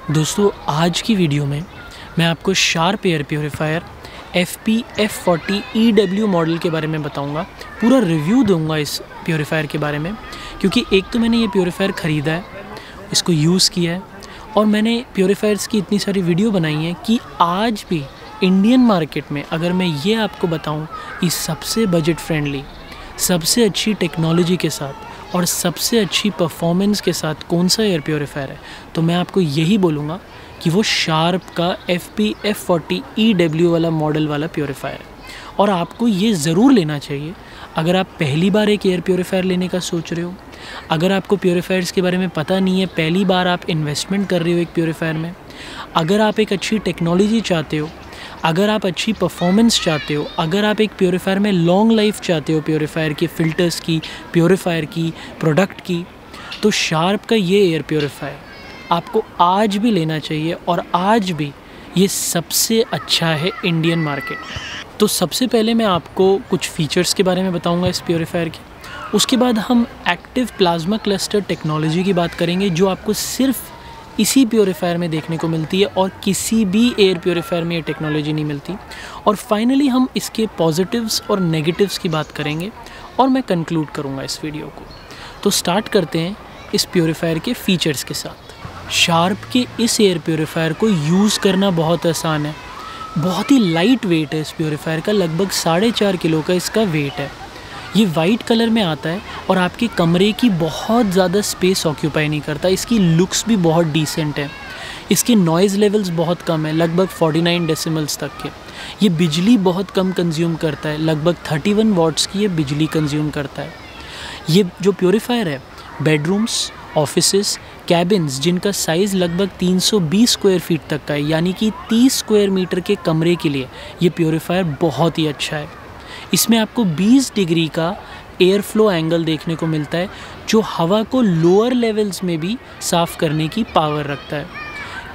दोस्तों आज की वीडियो में मैं आपको sharp air purifier FP F40 EW model के बारे में बताऊंगा। पूरा रिव्यू दूंगा इस प्योरीफायर के बारे में, क्योंकि एक तो मैंने ये प्योरीफायर ख़रीदा है, इसको यूज़ किया है और मैंने प्योरीफायर्स की इतनी सारी वीडियो बनाई है कि आज भी इंडियन मार्केट में अगर मैं ये आपको बताऊं कि सबसे बजट फ्रेंडली, सबसे अच्छी टेक्नोलॉजी के साथ और सबसे अच्छी परफॉर्मेंस के साथ कौन सा एयर प्योरीफायर है, तो मैं आपको यही बोलूँगा कि वो शार्प का FP F40 EW वाला मॉडल वाला प्योरीफायर है। और आपको ये ज़रूर लेना चाहिए अगर आप पहली बार एक एयर प्योरीफायर लेने का सोच रहे हो, अगर आपको प्योरीफायर्स के बारे में पता नहीं है, पहली बार आप इन्वेस्टमेंट कर रहे हो एक प्योरीफायर में, अगर आप एक अच्छी टेक्नोलॉजी चाहते हो, अगर आप अच्छी परफॉर्मेंस चाहते हो, अगर आप एक प्योरीफायर में लॉन्ग लाइफ चाहते हो, प्योरीफायर के फ़िल्टर्स की, प्योरीफायर की, प्रोडक्ट की, तो शार्प का ये एयर प्योरीफायर आपको आज भी लेना चाहिए और आज भी ये सबसे अच्छा है इंडियन मार्केट में। तो सबसे पहले मैं आपको कुछ फ़ीचर्स के बारे में बताऊंगा इस प्योरीफायर के, उसके बाद हम एक्टिव प्लाज्मा क्लस्टर टेक्नोलॉजी की बात करेंगे जो आपको सिर्फ इसी प्योरीफायर में देखने को मिलती है और किसी भी एयर प्योरीफायर में ये टेक्नोलॉजी नहीं मिलती। और फाइनली हम इसके पॉजिटिव्स और नेगेटिव्स की बात करेंगे और मैं कंक्लूड करूँगा इस वीडियो को। तो स्टार्ट करते हैं इस प्योरीफायर के फ़ीचर्स के साथ। शार्प के इस एयर प्योरीफायर को यूज़ करना बहुत आसान है, बहुत ही लाइट वेट है इस प्योरीफायर का, लगभग 4.5 किलो का इसका वेट है। ये वाइट कलर में आता है और आपके कमरे की बहुत ज़्यादा स्पेस ऑक्यूपाई नहीं करता। इसकी लुक्स भी बहुत डिसेंट है। इसके नॉइज़ लेवल्स बहुत कम है, लगभग 49 डेसिमल्स तक के। ये बिजली बहुत कम कंज्यूम करता है, लगभग 31 वाट्स की ये बिजली कंज्यूम करता है। ये जो प्योरीफायर है बेडरूम्स, ऑफिसेस, कैबिन्स जिनका साइज़ लगभग 320 स्क्वायर फीट तक का है, यानी कि 30 स्क्वायर मीटर के कमरे के लिए ये प्योरीफायर बहुत ही अच्छा है। इसमें आपको 20 डिग्री का एयर फ्लो एंगल देखने को मिलता है जो हवा को लोअर लेवल्स में भी साफ़ करने की पावर रखता है।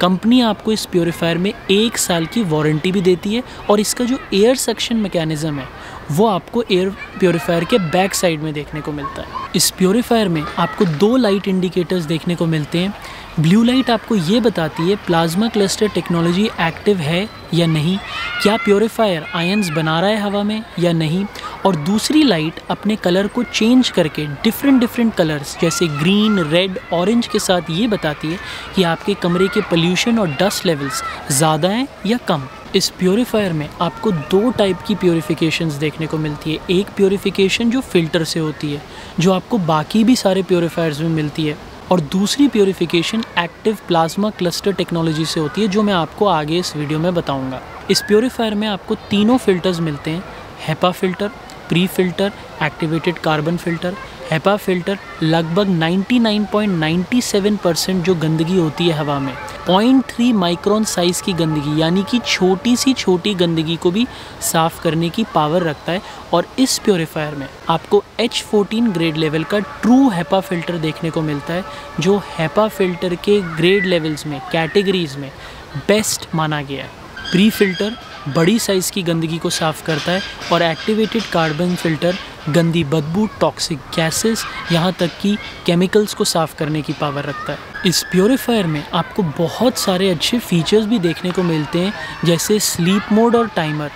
कंपनी आपको इस प्योरीफायर में 1 साल की वारंटी भी देती है और इसका जो एयर सक्शन मैकेनिज़्म है वो आपको एयर प्योरीफायर के बैक साइड में देखने को मिलता है। इस प्योरीफायर में आपको 2 लाइट इंडिकेटर्स देखने को मिलते हैं। ब्लू लाइट आपको ये बताती है प्लाज्मा क्लस्टर टेक्नोलॉजी एक्टिव है या नहीं, क्या प्योरीफायर आयंस बना रहा है हवा में या नहीं। और दूसरी लाइट अपने कलर को चेंज करके डिफरेंट कलर्स जैसे ग्रीन, रेड, ऑरेंज के साथ ये बताती है कि आपके कमरे के पोल्यूशन और डस्ट लेवल्स ज़्यादा हैं या कम। इस प्योरीफायर में आपको 2 टाइप की प्योरीफिकेशंस देखने को मिलती है। एक प्योरीफिकेशन जो फ़िल्टर से होती है, जो आपको बाकी भी सारे प्योरीफायर्स में मिलती है, और दूसरी purification active plasma cluster technology से होती है जो मैं आपको आगे इस वीडियो में बताऊंगा। इस प्योरीफायर में आपको तीनों फ़िल्टर्स मिलते हैं, HEPA filter, pre filter, activated carbon filter. HEPA filter लगभग 99.97% जो गंदगी होती है हवा में, 0.3 माइक्रोन साइज़ की गंदगी, यानी कि छोटी सी छोटी गंदगी को भी साफ़ करने की पावर रखता है। और इस प्योरीफायर में आपको H14 ग्रेड लेवल का ट्रू हेपा फ़िल्टर देखने को मिलता है जो हेपा फ़िल्टर के ग्रेड लेवल्स में, कैटेगरीज़ में बेस्ट माना गया है। प्री फ़िल्टर बड़ी साइज़ की गंदगी को साफ़ करता है और एक्टिवेटेड कार्बन फ़िल्टर गंदी बदबू, टॉक्सिक गैसेस, यहाँ तक कि केमिकल्स को साफ़ करने की पावर रखता है। इस प्योरीफायर में आपको बहुत सारे अच्छे फीचर्स भी देखने को मिलते हैं, जैसे स्लीप मोड और टाइमर।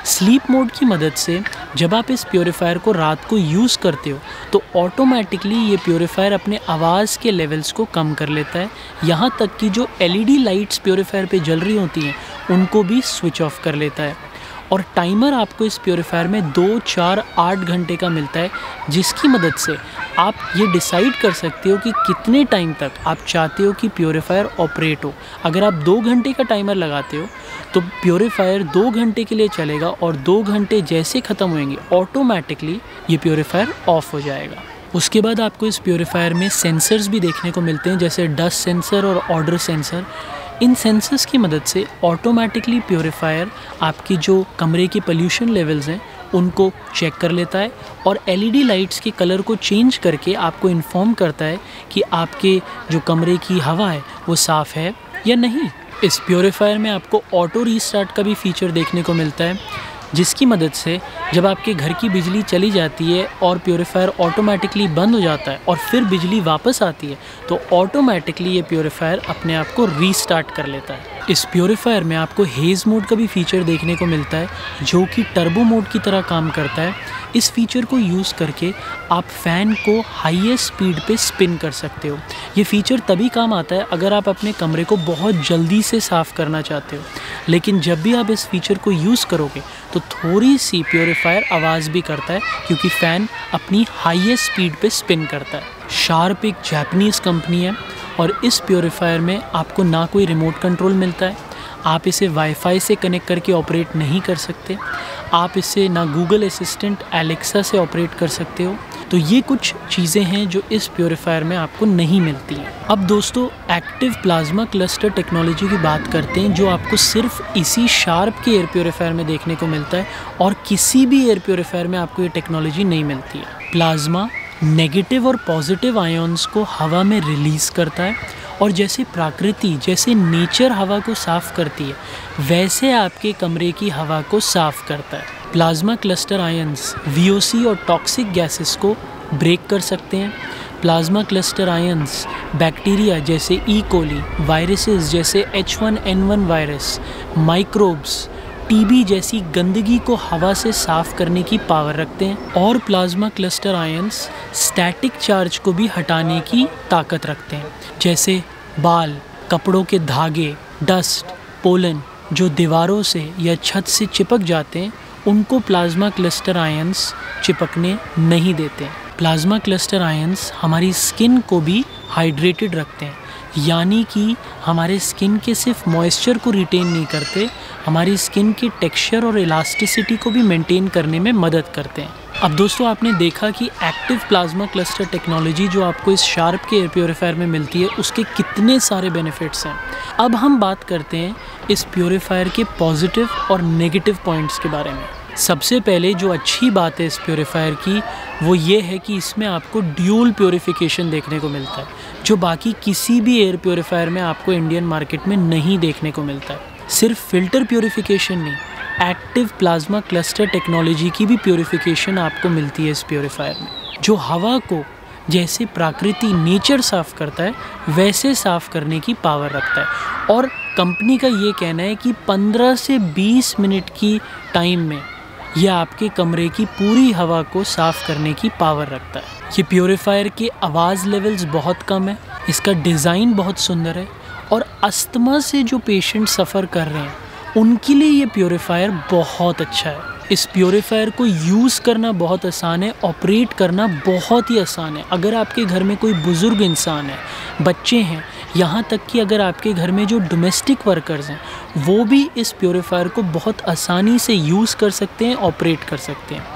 स्लीप मोड की मदद से जब आप इस प्योरीफायर को रात को यूज़ करते हो तो ऑटोमेटिकली ये प्योरीफायर अपने आवाज़ के लेवल्स को कम कर लेता है, यहाँ तक कि जो LED लाइट्स प्योरीफायर पे जल रही होती हैं उनको भी स्विच ऑफ कर लेता है। और टाइमर आपको इस प्योरीफायर में 2, 4, 8 घंटे का मिलता है, जिसकी मदद से आप ये डिसाइड कर सकते हो कि कितने टाइम तक आप चाहते हो कि प्योरीफायर ऑपरेट हो। अगर आप 2 घंटे का टाइमर लगाते हो तो प्योरीफायर 2 घंटे के लिए चलेगा और 2 घंटे जैसे ख़त्म होंगे ऑटोमेटिकली ये प्योरीफायर ऑफ हो जाएगा। उसके बाद आपको इस प्योरीफायर में सेंसर्स भी देखने को मिलते हैं, जैसे डस्ट सेंसर और ऑडर सेंसर। इन सेंसर्स की मदद से ऑटोमेटिकली प्योरीफायर आपकी जो कमरे के पोल्यूशन लेवल्स हैं उनको चेक कर लेता है और LED लाइट्स के कलर को चेंज करके आपको इन्फॉर्म करता है कि आपके जो कमरे की हवा है वो साफ़ है या नहीं। इस प्योरीफायर में आपको ऑटो रीस्टार्ट का भी फीचर देखने को मिलता है। जिसकी मदद से जब आपके घर की बिजली चली जाती है और प्योरीफायर ऑटोमेटिकली बंद हो जाता है और फिर बिजली वापस आती है तो ऑटोमेटिकली ये प्योरीफायर अपने आप को रीस्टार्ट कर लेता है। इस प्योरीफायर में आपको हेज़ मोड का भी फीचर देखने को मिलता है जो कि टर्बो मोड की तरह काम करता है। इस फीचर को यूज़ करके आप फ़ैन को हाईएस्ट स्पीड पे स्पिन कर सकते हो। ये फीचर तभी काम आता है अगर आप अपने कमरे को बहुत जल्दी से साफ़ करना चाहते हो, लेकिन जब भी आप इस फीचर को यूज़ करोगे तो थोड़ी सी प्योरीफायर आवाज़ भी करता है क्योंकि फ़ैन अपनी हाईएस्ट स्पीड पे स्पिन करता है। शार्प एक जापानीज़ कंपनी है और इस प्योरीफायर में आपको ना कोई रिमोट कंट्रोल मिलता है, आप इसे वाईफाई से कनेक्ट करके ऑपरेट नहीं कर सकते, आप इसे ना गूगल असिस्टेंट एलेक्सा से ऑपरेट कर सकते हो। तो ये कुछ चीज़ें हैं जो इस प्योरीफायर में आपको नहीं मिलती हैं। अब दोस्तों एक्टिव प्लाज्मा क्लस्टर टेक्नोलॉजी की बात करते हैं जो आपको सिर्फ इसी शार्प के एयर प्योरीफायर में देखने को मिलता है और किसी भी एयर प्योरीफायर में आपको ये टेक्नोलॉजी नहीं मिलती है। प्लाज्मा नेगेटिव और पॉजिटिव आयन्स को हवा में रिलीज़ करता है और जैसे प्रकृति जैसे नेचर हवा को साफ़ करती है वैसे आपके कमरे की हवा को साफ़ करता है। प्लाज्मा क्लस्टर आयन्स VOC और टॉक्सिक गैसेस को ब्रेक कर सकते हैं। प्लाज्मा क्लस्टर आयन्स बैक्टीरिया जैसे ई कोली, वायरसेस जैसे H1N1 वायरस, माइक्रोब्स, TB जैसी गंदगी को हवा से साफ़ करने की पावर रखते हैं और plasma cluster ions static charge को भी हटाने की ताकत रखते हैं, जैसे बाल, कपड़ों के धागे, डस्ट, पोलन जो दीवारों से या छत से चिपक जाते हैं उनको प्लाज्मा क्लस्टर आयन्स चिपकने नहीं देते। प्लाज्मा क्लस्टर आयन्स हमारी स्किन को भी हाइड्रेटेड रखते हैं, यानी कि हमारे स्किन के सिर्फ मॉइस्चर को रिटेन नहीं करते, हमारी स्किन के टेक्सचर और इलास्टिसिटी को भी मेंटेन करने में मदद करते हैं। अब दोस्तों आपने देखा कि एक्टिव प्लाज्मा क्लस्टर टेक्नोलॉजी जो आपको इस शार्प के एयर प्योरीफायर में मिलती है उसके कितने सारे बेनिफिट्स हैं। अब हम बात करते हैं इस प्योरीफायर के पॉजिटिव और नेगेटिव पॉइंट्स के बारे में। सबसे पहले जो अच्छी बात है इस प्योरीफायर की वो ये है कि इसमें आपको ड्यूल प्योरीफिकेशन देखने को मिलता है जो बाकी किसी भी एयर प्योरीफायर में आपको इंडियन मार्केट में नहीं देखने को मिलता है। सिर्फ फ़िल्टर प्योरीफिकेशन नहीं, एक्टिव प्लाज्मा क्लस्टर टेक्नोलॉजी की भी प्योरीफिकेशन आपको मिलती है इस प्योरीफायर में, जो हवा को जैसे प्रकृति नेचर साफ़ करता है वैसे साफ़ करने की पावर रखता है। और कंपनी का ये कहना है कि 15 से 20 मिनट की टाइम में यह आपके कमरे की पूरी हवा को साफ़ करने की पावर रखता है। ये प्योरीफायर के आवाज़ लेवल्स बहुत कम है, इसका डिज़ाइन बहुत सुंदर है और अस्थमा से जो पेशेंट सफ़र कर रहे हैं उनके लिए ये प्योरीफायर बहुत अच्छा है। इस प्योरीफायर को यूज़ करना बहुत आसान है, ऑपरेट करना बहुत ही आसान है। अगर आपके घर में कोई बुज़ुर्ग इंसान है, बच्चे हैं, यहाँ तक कि अगर आपके घर में जो डोमेस्टिक वर्कर्स हैं वो भी इस प्योरीफायर को बहुत आसानी से यूज़ कर सकते हैं, ऑपरेट कर सकते हैं।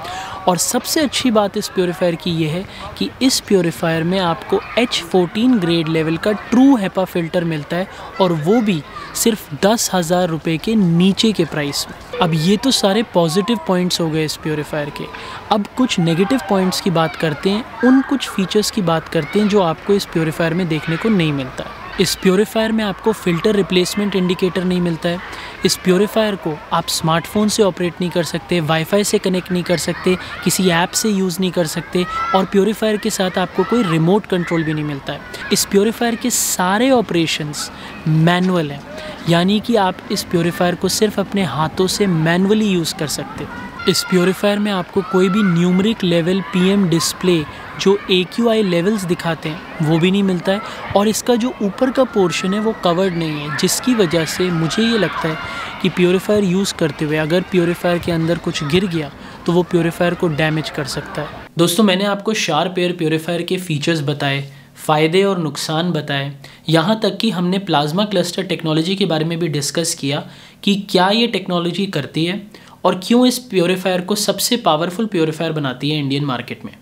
और सबसे अच्छी बात इस प्योरीफायर की ये है कि इस प्योरीफायर में आपको H14 ग्रेड लेवल का ट्रू हेपा फ़िल्टर मिलता है और वो भी सिर्फ 10,000 रुपये के नीचे के प्राइस में। अब ये तो सारे पॉजिटिव पॉइंट्स हो गए इस प्योरीफायर के। अब कुछ नेगेटिव पॉइंट्स की बात करते हैं, उन कुछ फीचर्स की बात करते हैं जो आपको इस प्योरीफायर में देखने को नहीं मिलता है। इस प्योरीफायर में आपको फ़िल्टर रिप्लेसमेंट इंडिकेटर नहीं मिलता है। इस प्योरीफायर को आप स्मार्टफोन से ऑपरेट नहीं कर सकते, वाईफाई से कनेक्ट नहीं कर सकते, किसी ऐप से यूज़ नहीं कर सकते और प्योरीफायर के साथ आपको कोई रिमोट कंट्रोल भी नहीं मिलता है। इस प्योरीफायर के सारे ऑपरेशंस मैनुअल हैं, यानी कि आप इस प्योरीफायर को सिर्फ अपने हाथों से मैनुअली यूज़ कर सकते हो। इस प्योरीफायर में आपको कोई भी न्यूमरिक लेवल PM डिस्प्ले जो AQI लेवल्स दिखाते हैं वो भी नहीं मिलता है और इसका जो ऊपर का पोर्शन है वो कवर्ड नहीं है, जिसकी वजह से मुझे ये लगता है कि प्योरीफायर यूज़ करते हुए अगर प्योरीफायर के अंदर कुछ गिर गया तो वो प्योरीफायर को डैमेज कर सकता है। दोस्तों मैंने आपको शार्प एयर प्योरीफायर के फीचर्स बताए, फ़ायदे और नुकसान बताए, यहाँ तक कि हमने प्लाज्मा क्लस्टर टेक्नोलॉजी के बारे में भी डिस्कस किया कि क्या ये टेक्नोलॉजी करती है और क्यों इस प्योरीफायर को सबसे पावरफुल प्योरीफायर बनाती है इंडियन मार्केट में।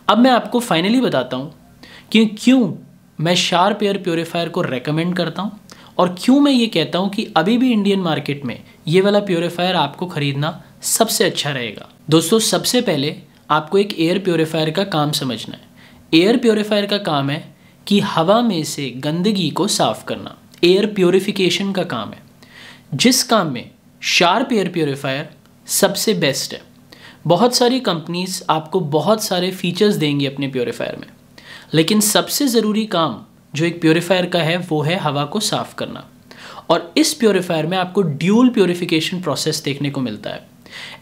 अब मैं आपको फाइनली बताता हूँ कि क्यों मैं शार्प एयर प्योरीफायर को रेकमेंड करता हूँ और क्यों मैं ये कहता हूँ कि अभी भी इंडियन मार्केट में ये वाला प्योरीफायर आपको ख़रीदना सबसे अच्छा रहेगा। दोस्तों सबसे पहले आपको एक एयर प्योरीफायर का काम समझना है। एयर प्योरीफायर का काम है कि हवा में से गंदगी को साफ़ करना, एयर प्योरीफिकेशन का काम है, जिस काम में शार्प एयर प्योरीफायर सबसे बेस्ट है। बहुत सारी कंपनीज आपको बहुत सारे फीचर्स देंगी अपने प्योरीफायर में, लेकिन सबसे ज़रूरी काम जो एक प्योरीफायर का है वो है हवा को साफ़ करना। और इस प्योरीफायर में आपको ड्यूल प्योरीफिकेशन प्रोसेस देखने को मिलता है।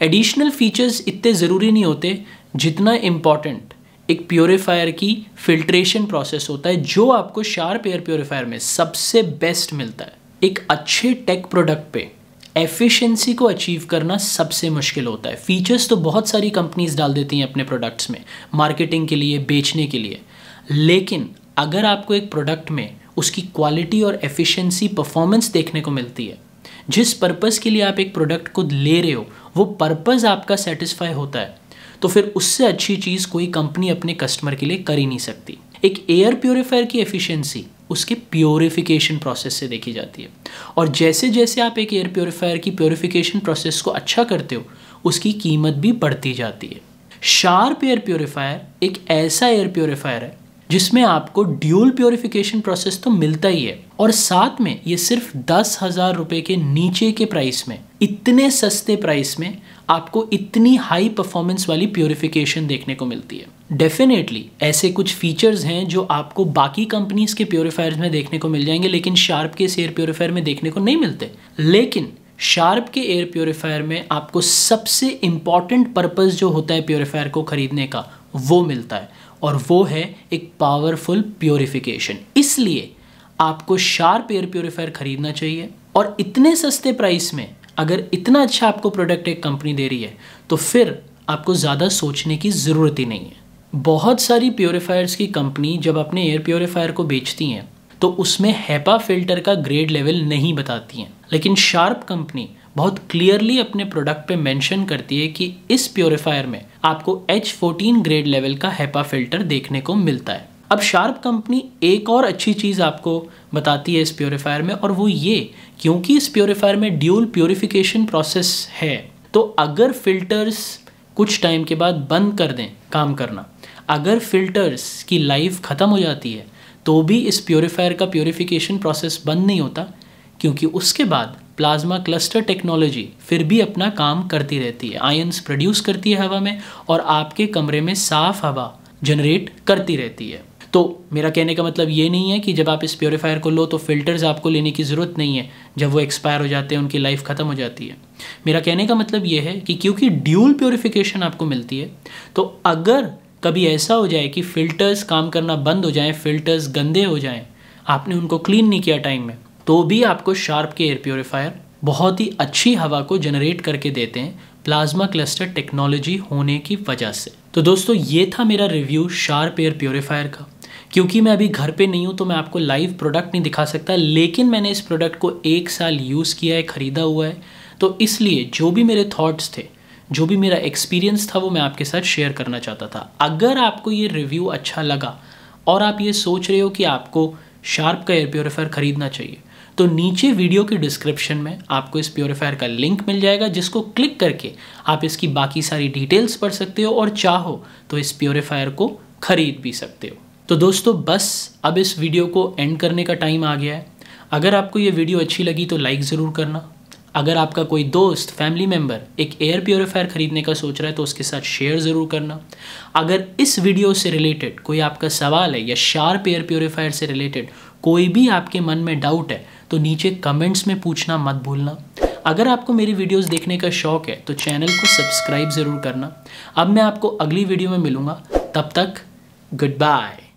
एडिशनल फीचर्स इतने ज़रूरी नहीं होते जितना इम्पॉर्टेंट एक प्योरीफायर की फिल्ट्रेशन प्रोसेस होता है, जो आपको शार्प एयर प्योरीफायर में सबसे बेस्ट मिलता है। एक अच्छे टेक प्रोडक्ट पे एफिशिएंसी को अचीव करना सबसे मुश्किल होता है। फीचर्स तो बहुत सारी कंपनीज डाल देती हैं अपने प्रोडक्ट्स में मार्केटिंग के लिए, बेचने के लिए, लेकिन अगर आपको एक प्रोडक्ट में उसकी क्वालिटी और एफिशिएंसी परफॉर्मेंस देखने को मिलती है, जिस पर्पज़ के लिए आप एक प्रोडक्ट को ले रहे हो वो पर्पज़ आपका सेटिस्फाई होता है, तो फिर उससे अच्छी चीज़ कोई कंपनी अपने कस्टमर के लिए कर ही नहीं सकती। एक एयर प्योरीफायर की एफिशिएंसी उसके प्योरीफिकेशन प्रोसेस से देखी जाती है, और जैसे जैसे आप एक एयर प्योरीफायर की प्योरीफिकेशन प्रोसेस को अच्छा करते हो उसकी कीमत भी बढ़ती जाती है। शार्प एयर प्योरीफायर एक ऐसा एयर प्योरीफायर है जिसमें आपको ड्यूल प्योरीफिकेशन प्रोसेस तो मिलता ही है, और साथ में ये सिर्फ 10,000 रुपये के नीचे के प्राइस में, इतने सस्ते प्राइस में आपको इतनी हाई परफॉर्मेंस वाली प्योरीफिकेशन देखने को मिलती है। डेफिनेटली ऐसे कुछ फीचर्स हैं जो आपको बाकी कंपनीज के प्योरीफायर्स में देखने को मिल जाएंगे, लेकिन शार्प के इस एयर प्योरीफायर में देखने को नहीं मिलते। लेकिन शार्प के एयर प्योरीफायर में आपको सबसे इम्पॉर्टेंट पर्पज़ जो होता है प्योरीफायर को खरीदने का वो मिलता है, और वो है एक पावरफुल प्योरीफिकेशन। इसलिए आपको शार्प एयर प्योरीफायर खरीदना चाहिए, और इतने सस्ते प्राइस में अगर इतना अच्छा आपको प्रोडक्ट एक कंपनी दे रही है तो फिर आपको ज़्यादा सोचने की ज़रूरत ही नहीं है। बहुत सारी प्योरीफायर्स की कंपनी जब अपने एयर प्योरीफायर को बेचती हैं तो उसमें हेपा फिल्टर का ग्रेड लेवल नहीं बताती हैं, लेकिन शार्प कंपनी बहुत क्लियरली अपने प्रोडक्ट पे मेंशन करती है कि इस प्योरीफायर में आपको H14 ग्रेड लेवल का हेपा फिल्टर देखने को मिलता है। अब शार्प कंपनी एक और अच्छी चीज़ आपको बताती है इस प्योरीफायर में, और वो ये, क्योंकि इस प्योरीफायर में ड्यूल प्योरीफिकेशन प्रोसेस है, तो अगर फिल्टर्स कुछ टाइम के बाद बंद कर दें काम करना, अगर फिल्टर्स की लाइफ ख़त्म हो जाती है, तो भी इस प्योरीफायर का प्योरीफिकेशन प्रोसेस बंद नहीं होता, क्योंकि उसके बाद प्लाज्मा क्लस्टर टेक्नोलॉजी फिर भी अपना काम करती रहती है, आयंस प्रोड्यूस करती है हवा में, और आपके कमरे में साफ़ हवा जनरेट करती रहती है। तो मेरा कहने का मतलब ये नहीं है कि जब आप इस प्योरीफायर को लो तो फ़िल्टर्स आपको लेने की ज़रूरत नहीं है, जब वो एक्सपायर हो जाते हैं, उनकी लाइफ ख़त्म हो जाती है। मेरा कहने का मतलब ये है कि क्योंकि ड्यूल प्योरीफिकेशन आपको मिलती है, तो अगर कभी ऐसा हो जाए कि फ़िल्टर्स काम करना बंद हो जाएँ, फ़िल्टर्स गंदे हो जाएँ, आपने उनको क्लीन नहीं किया टाइम में, तो भी आपको शार्प के एयर प्योरीफायर बहुत ही अच्छी हवा को जनरेट करके देते हैं प्लाज्मा क्लस्टर टेक्नोलॉजी होने की वजह से। तो दोस्तों ये था मेरा रिव्यू शार्प एयर प्योरीफायर का। क्योंकि मैं अभी घर पे नहीं हूँ तो मैं आपको लाइव प्रोडक्ट नहीं दिखा सकता, लेकिन मैंने इस प्रोडक्ट को 1 साल यूज़ किया है, ख़रीदा हुआ है, तो इसलिए जो भी मेरे थॉट्स थे, जो भी मेरा एक्सपीरियंस था, वो मैं आपके साथ शेयर करना चाहता था। अगर आपको ये रिव्यू अच्छा लगा और आप ये सोच रहे हो कि आपको शार्प का एयर प्योरीफायर ख़रीदना चाहिए, तो नीचे वीडियो के डिस्क्रिप्शन में आपको इस प्योरीफायर का लिंक मिल जाएगा, जिसको क्लिक करके आप इसकी बाकी सारी डिटेल्स पढ़ सकते हो, और चाहो तो इस प्योरीफायर को ख़रीद भी सकते हो। तो दोस्तों बस अब इस वीडियो को एंड करने का टाइम आ गया है। अगर आपको ये वीडियो अच्छी लगी तो लाइक ज़रूर करना। अगर आपका कोई दोस्त, फैमिली मेम्बर एक एयर प्योरीफायर ख़रीदने का सोच रहा है तो उसके साथ शेयर ज़रूर करना। अगर इस वीडियो से रिलेटेड कोई आपका सवाल है, या शार्प एयर प्योरीफायर से रिलेटेड कोई भी आपके मन में डाउट है, तो नीचे कमेंट्स में पूछना मत भूलना। अगर आपको मेरी वीडियोस देखने का शौक़ है तो चैनल को सब्सक्राइब ज़रूर करना। अब मैं आपको अगली वीडियो में मिलूँगा, तब तक गुड बाय।